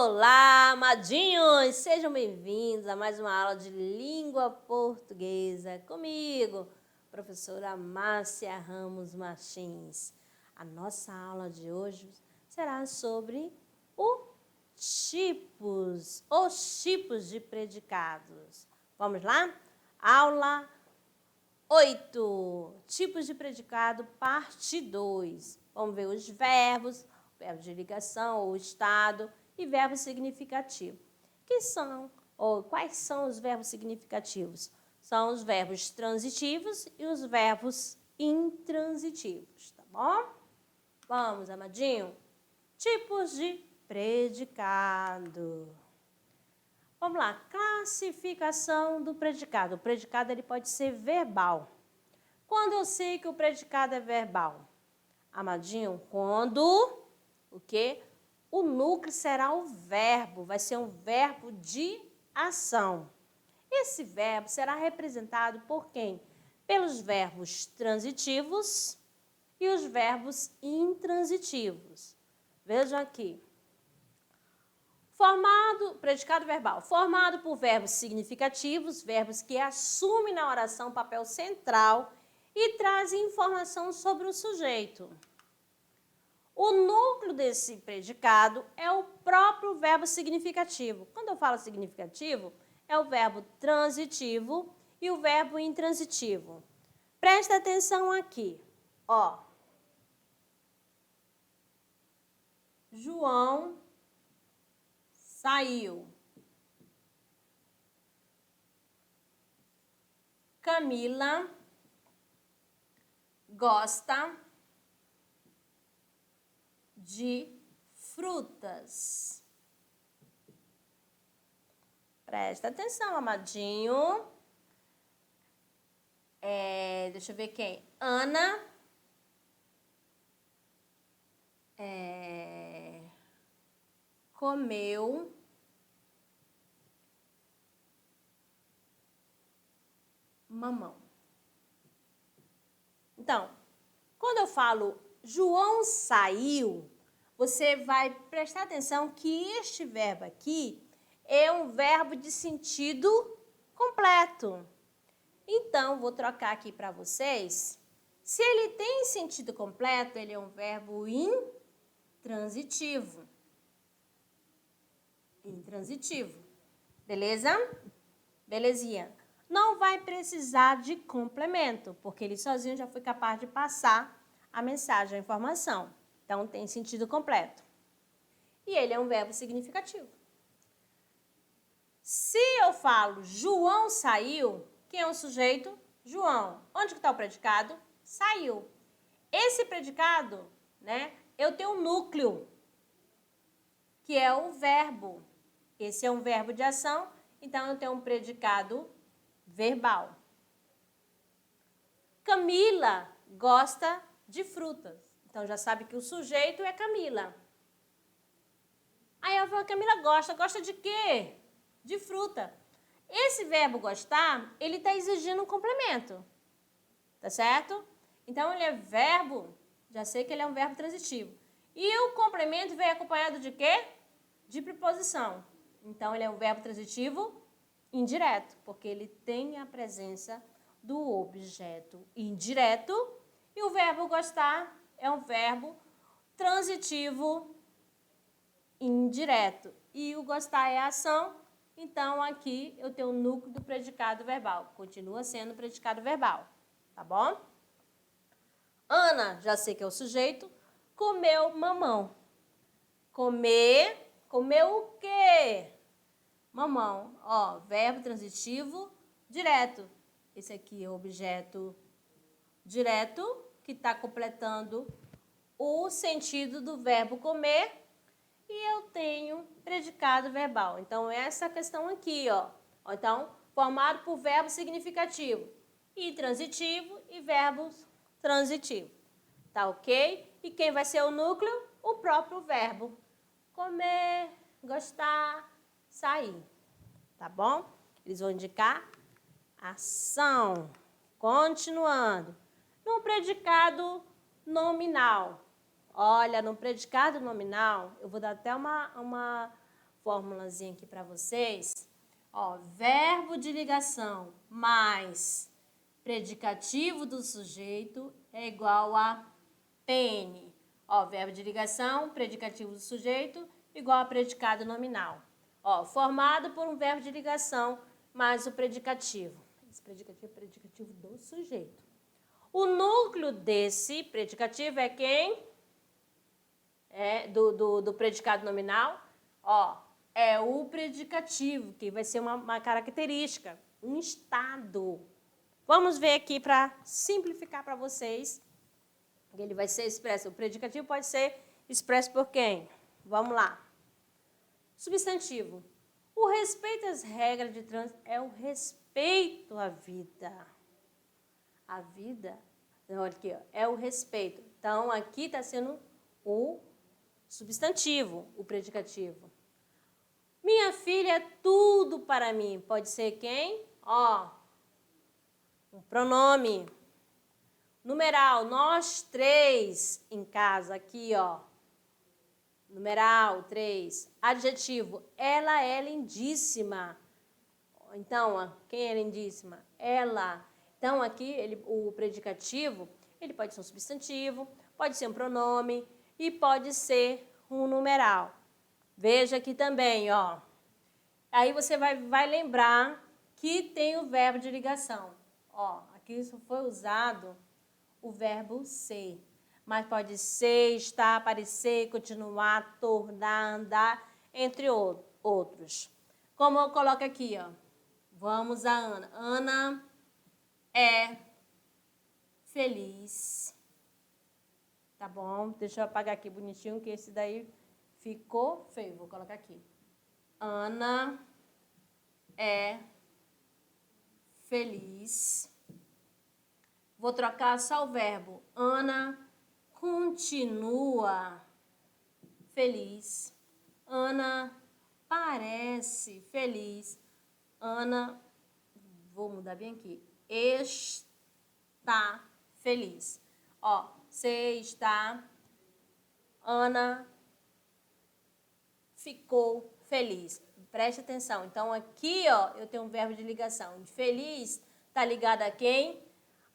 Olá, amadinhos! Sejam bem-vindos a mais uma aula de língua portuguesa comigo, professora Márcia Ramos Martins. A nossa aula de hoje será sobre os tipos de predicados. Vamos lá? Aula 8, tipos de predicado, parte 2. Vamos ver os verbos, verbo de ligação ou estado e verbo significativo. Quais são os verbos significativos? São os verbos transitivos e os verbos intransitivos, tá bom? Vamos, amadinho? Tipos de predicado. Vamos lá, classificação do predicado. O predicado ele pode ser verbal. Quando eu sei que o predicado é verbal? Amadinho, quando o quê? O núcleo será o verbo, vai ser um verbo de ação. Esse verbo será representado por quem? Pelos verbos transitivos e os verbos intransitivos. Vejam aqui. Predicado verbal, formado por verbos significativos, verbos que assumem na oração papel central e trazem informação sobre o sujeito. O núcleo desse predicado é o próprio verbo significativo. Quando eu falo significativo, é o verbo transitivo e o verbo intransitivo. Presta atenção aqui, ó. João saiu. Camila gosta de frutas. Presta atenção, amadinho. Deixa eu ver quem. Ana comeu mamão. Então, quando eu falo João saiu, você vai prestar atenção que este verbo aqui é um verbo de sentido completo. Então, vou trocar aqui para vocês. Se ele tem sentido completo, ele é um verbo intransitivo. Intransitivo. Beleza? Belezinha. Não vai precisar de complemento, porque ele sozinho já foi capaz de passar a mensagem, a informação. Então, tem sentido completo. E ele é um verbo significativo. Se eu falo João saiu, quem é o sujeito? João. Onde que está o predicado? Saiu. Esse predicado, né, eu tenho um núcleo, que é o verbo. Esse é um verbo de ação, então eu tenho um predicado verbal. Camila gosta de frutas. Então, já sabe que o sujeito é Camila. Aí eu falo, Camila gosta de quê? De fruta. Esse verbo gostar, ele está exigindo um complemento. Tá certo? Então, ele é verbo, já sei que ele é um verbo transitivo. E o complemento vem acompanhado de quê? De preposição. Então, ele é um verbo transitivo indireto, porque ele tem a presença do objeto indireto. E o verbo gostar é um verbo transitivo indireto. E o gostar é a ação, então aqui eu tenho o núcleo do predicado verbal. Continua sendo predicado verbal, tá bom? Ana, já sei que é o sujeito, comeu mamão. Comer, comeu o quê? Mamão. Ó, verbo transitivo direto. Esse aqui é o objeto direto, que está completando o sentido do verbo comer, e eu tenho predicado verbal. Então, essa questão aqui, ó. Então, formado por verbo significativo, intransitivo e verbos transitivos. Tá ok? E quem vai ser o núcleo? O próprio verbo. Comer, gostar, sair. Tá bom? Eles vão indicar ação. Continuando. No predicado nominal. Olha, no predicado nominal, eu vou dar até uma formulazinha aqui para vocês. Ó, verbo de ligação mais predicativo do sujeito é igual a PN. Ó, verbo de ligação, predicativo do sujeito, igual a predicado nominal. Ó, formado por um verbo de ligação mais o predicativo. Esse predicativo é predicativo do sujeito. O núcleo desse predicativo é quem? É do predicado nominal. Ó, é o predicativo, que vai ser uma característica, um estado. Vamos ver aqui para simplificar para vocês. Ele vai ser expresso. O predicativo pode ser expresso por quem? Vamos lá. Substantivo. O respeito às regras de trânsito é o respeito à vida. A vida, olha aqui, ó, é o respeito. Então, aqui está sendo o substantivo, o predicativo. Minha filha é tudo para mim. Pode ser quem? Ó, um pronome. Numeral, nós três em casa, aqui, ó. Numeral, 3. Adjetivo, ela é lindíssima. Então, ó, quem é lindíssima? Ela. Então, aqui, o predicativo, ele pode ser um substantivo, pode ser um pronome e pode ser um numeral. Veja aqui também, ó. Aí você vai lembrar que tem o verbo de ligação. Ó, aqui isso foi usado o verbo ser. Mas pode ser, estar, aparecer, continuar, tornar, andar, entre outros. Como eu coloco aqui, ó. Vamos a Ana. Ana é feliz. Tá bom? Deixa eu apagar aqui bonitinho, que esse daí ficou feio. Vou colocar aqui. Ana é feliz. Vou trocar só o verbo. Ana continua feliz. Ana parece feliz. Ana, vou mudar bem aqui, está feliz. Ó, você está, Ana ficou feliz. Preste atenção. Então, aqui, ó, eu tenho um verbo de ligação. Feliz está ligado a quem?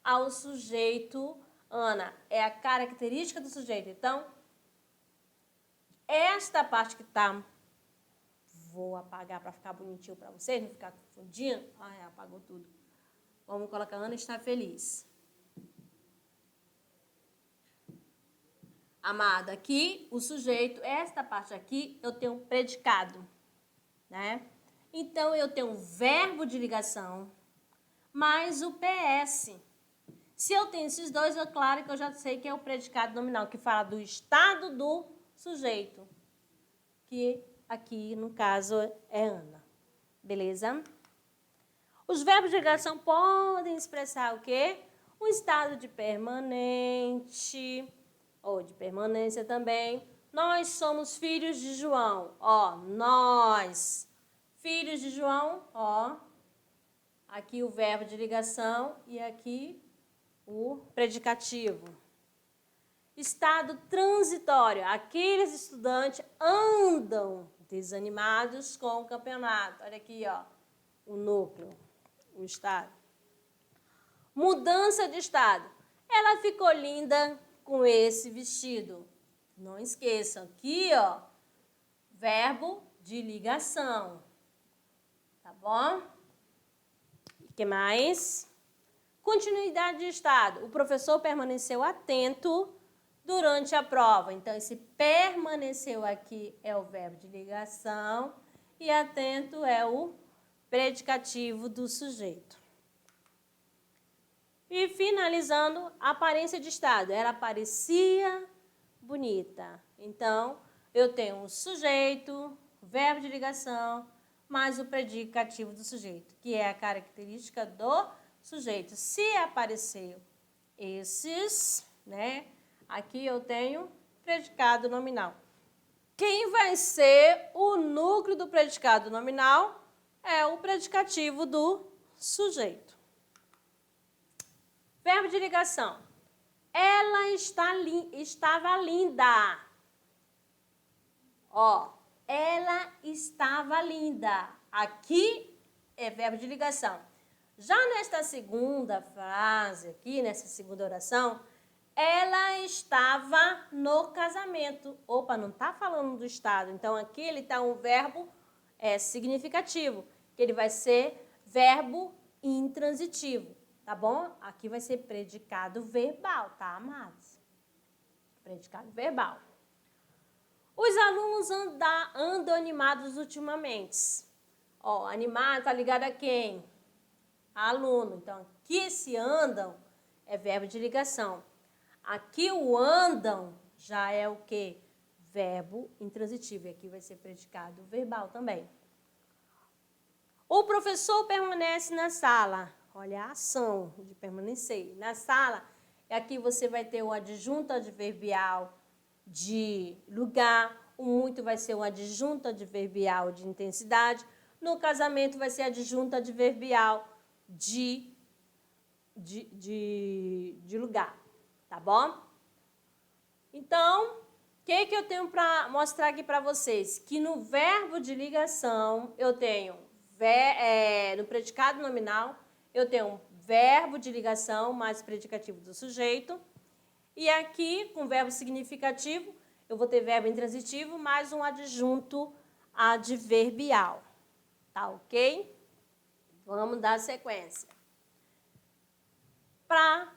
Ao sujeito. Ana é a característica do sujeito. Então, esta parte que tá, vou apagar para ficar bonitinho para vocês, não ficar confundindo. Ai, apagou tudo. Vamos colocar Ana está feliz. Amado, aqui o sujeito, esta parte aqui, eu tenho um predicado, né? Então, eu tenho um verbo de ligação mais o PS. Se eu tenho esses dois, é claro que eu já sei que é o predicado nominal, que fala do estado do sujeito, que aqui, no caso, é Ana. Beleza? Os verbos de ligação podem expressar o quê? Um estado de permanente, ou de permanência também. Nós somos filhos de João. Ó, nós, filhos de João, ó. Aqui o verbo de ligação e aqui o predicativo. Estado transitório. Aqueles estudantes andam desanimados com o campeonato. Olha aqui, ó, o núcleo, o estado. Mudança de estado. Ela ficou linda com esse vestido. Não esqueçam, aqui, ó, verbo de ligação. Tá bom? O que mais? Continuidade de estado. O professor permaneceu atento durante a prova. Então, esse permaneceu aqui é o verbo de ligação e atento é o predicativo do sujeito. E finalizando, aparência de estado. Ela parecia bonita. Então, eu tenho um sujeito, verbo de ligação, mais o predicativo do sujeito, que é a característica do sujeito. Se apareceu esses, né? Aqui eu tenho predicado nominal. Quem vai ser o núcleo do predicado nominal é o predicativo do sujeito. Verbo de ligação. Ela estava linda. Ó, ela estava linda. Aqui é verbo de ligação. Já nesta segunda frase aqui, nessa segunda oração, ela estava no casamento. Opa, não está falando do estado. Então, aqui ele está um verbo significativo, que ele vai ser verbo intransitivo, tá bom? Aqui vai ser predicado verbal, tá, amados? Predicado verbal. Os alunos andam animados ultimamente. Ó, animado tá ligado a quem? Aluno. Então, aqui esse andam é verbo de ligação. Aqui o andam já é o quê? Verbo intransitivo. E aqui vai ser predicado verbal também. O professor permanece na sala. Olha a ação de permanecer. Na sala, aqui você vai ter o adjunto adverbial de lugar. O muito vai ser o adjunto adverbial de intensidade. No casamento vai ser adjunto adverbial de lugar, tá bom? Então, o que eu tenho para mostrar aqui para vocês? Que no verbo de ligação, eu tenho, no predicado nominal, eu tenho um verbo de ligação mais predicativo do sujeito. E aqui, com verbo significativo, eu vou ter verbo intransitivo mais um adjunto adverbial. Tá ok? Vamos dar sequência. Para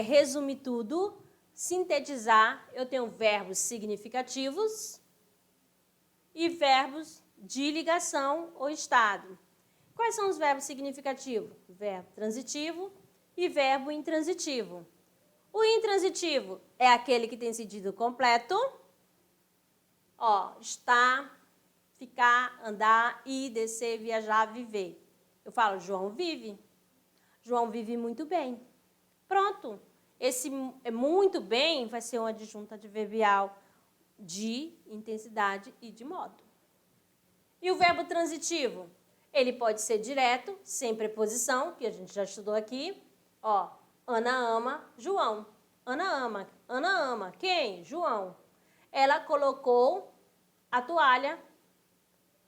resumir tudo, sintetizar, eu tenho verbos significativos e verbos de ligação ou estado. Quais são os verbos significativos? Verbo transitivo e verbo intransitivo. O intransitivo é aquele que tem sentido completo. Ó, estar, ficar, andar, ir, descer, viajar, viver. Eu falo, João vive. João vive muito bem. Pronto. Esse muito bem vai ser um adjunto adverbial de intensidade e de modo. E o verbo transitivo? Ele pode ser direto, sem preposição, que a gente já estudou aqui. Ó, Ana ama João. Ana ama. Ana ama. Quem? João. Ela colocou a toalha.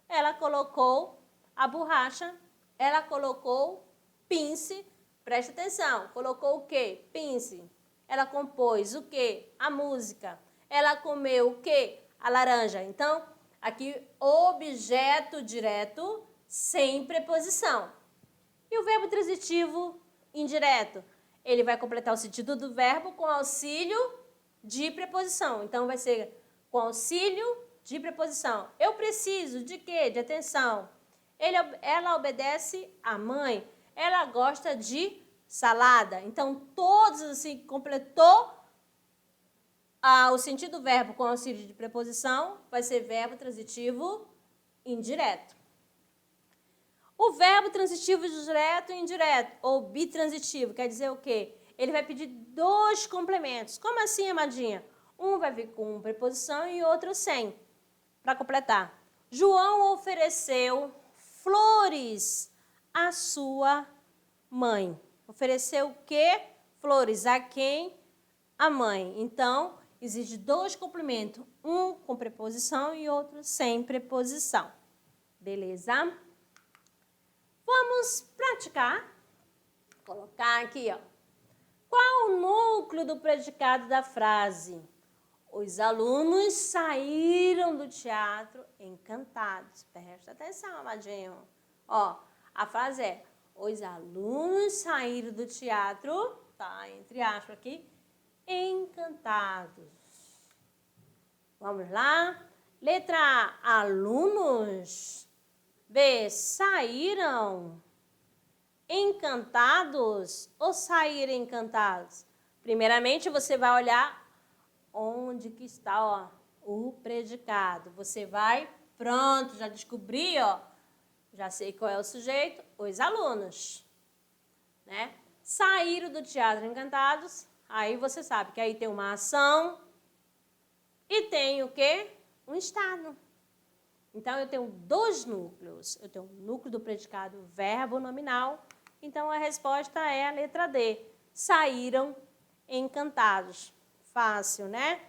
Ela colocou a borracha. Ela colocou pince. Preste atenção. Colocou o quê? Pince. Ela compôs o quê? A música. Ela comeu o quê? A laranja. Então, aqui, objeto direto sem preposição. E o verbo transitivo indireto? Ele vai completar o sentido do verbo com auxílio de preposição. Então, vai ser com auxílio de preposição. Eu preciso de quê? De atenção. Ela obedece à mãe. Ela gosta de salada. Então, todos assim, completou o sentido do verbo com auxílio de preposição, vai ser verbo transitivo indireto. O verbo transitivo direto e indireto, ou bitransitivo, quer dizer o quê? Ele vai pedir dois complementos. Como assim, amadinha? Um vai vir com preposição e outro sem, para completar. João ofereceu flores à sua mãe. Ofereceu o quê? Flores a quem? A mãe. Então, exige dois complementos, um com preposição e outro sem preposição. Beleza? Vamos praticar. Vou colocar aqui, ó. Qual o núcleo do predicado da frase? Os alunos saíram do teatro encantados. Presta atenção, amadinho. Ó, a frase é: os alunos saíram do teatro, tá entre aspas aqui, encantados. Vamos lá? Letra A, alunos. B, saíram encantados ou sair encantados? Primeiramente, você vai olhar onde que está, ó, o predicado. Você vai, pronto, já descobri, ó, já sei qual é o sujeito, os alunos, né? Saíram do teatro encantados, aí você sabe que aí tem uma ação e tem o quê? Um estado. Então, eu tenho dois núcleos. Eu tenho o núcleo do predicado verbo nominal. Então, a resposta é a letra D. Saíram encantados. Fácil, né?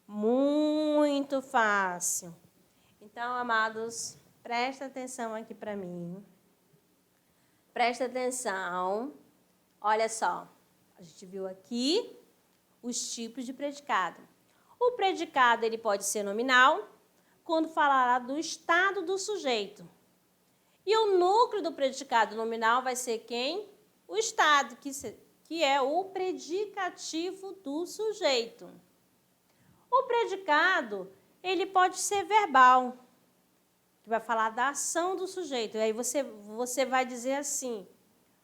Muito fácil. Então, amados, presta atenção aqui para mim. Presta atenção. Olha só, a gente viu aqui os tipos de predicado. O predicado ele pode ser nominal, quando falará do estado do sujeito. E o núcleo do predicado nominal vai ser quem? O estado, que é o predicativo do sujeito. O predicado, ele pode ser verbal, que vai falar da ação do sujeito. E aí você vai dizer assim,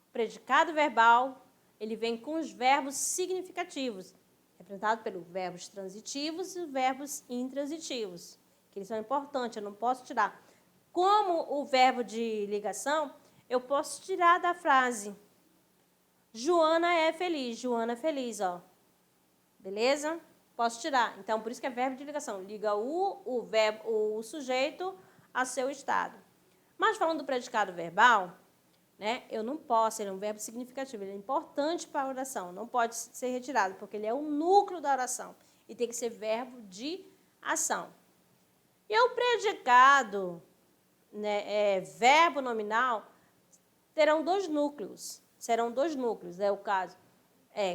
o predicado verbal, ele vem com os verbos significativos, representado pelos verbos transitivos e os verbos intransitivos, que eles são importantes, eu não posso tirar. Como o verbo de ligação, eu posso tirar da frase, Joana é feliz, Joana é feliz, ó. Beleza? Posso tirar. Então, por isso que é verbo de ligação. Liga o sujeito a seu estado. Mas falando do predicado verbal, né, eu não posso, ele é um verbo significativo, ele é importante para a oração, não pode ser retirado, porque ele é o núcleo da oração e tem que ser verbo de ação. E o predicado, né, verbo nominal, serão dois núcleos, o caso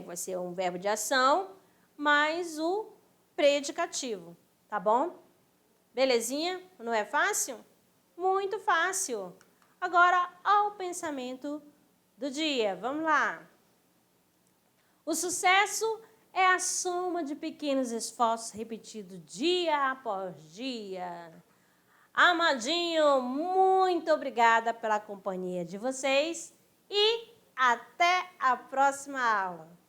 vai ser um verbo de ação mais o predicativo, tá bom? Belezinha? Não é fácil? Muito fácil. Agora, ao pensamento do dia. Vamos lá. O sucesso é a soma de pequenos esforços repetidos dia após dia. Amadinho, muito obrigada pela companhia de vocês e até a próxima aula.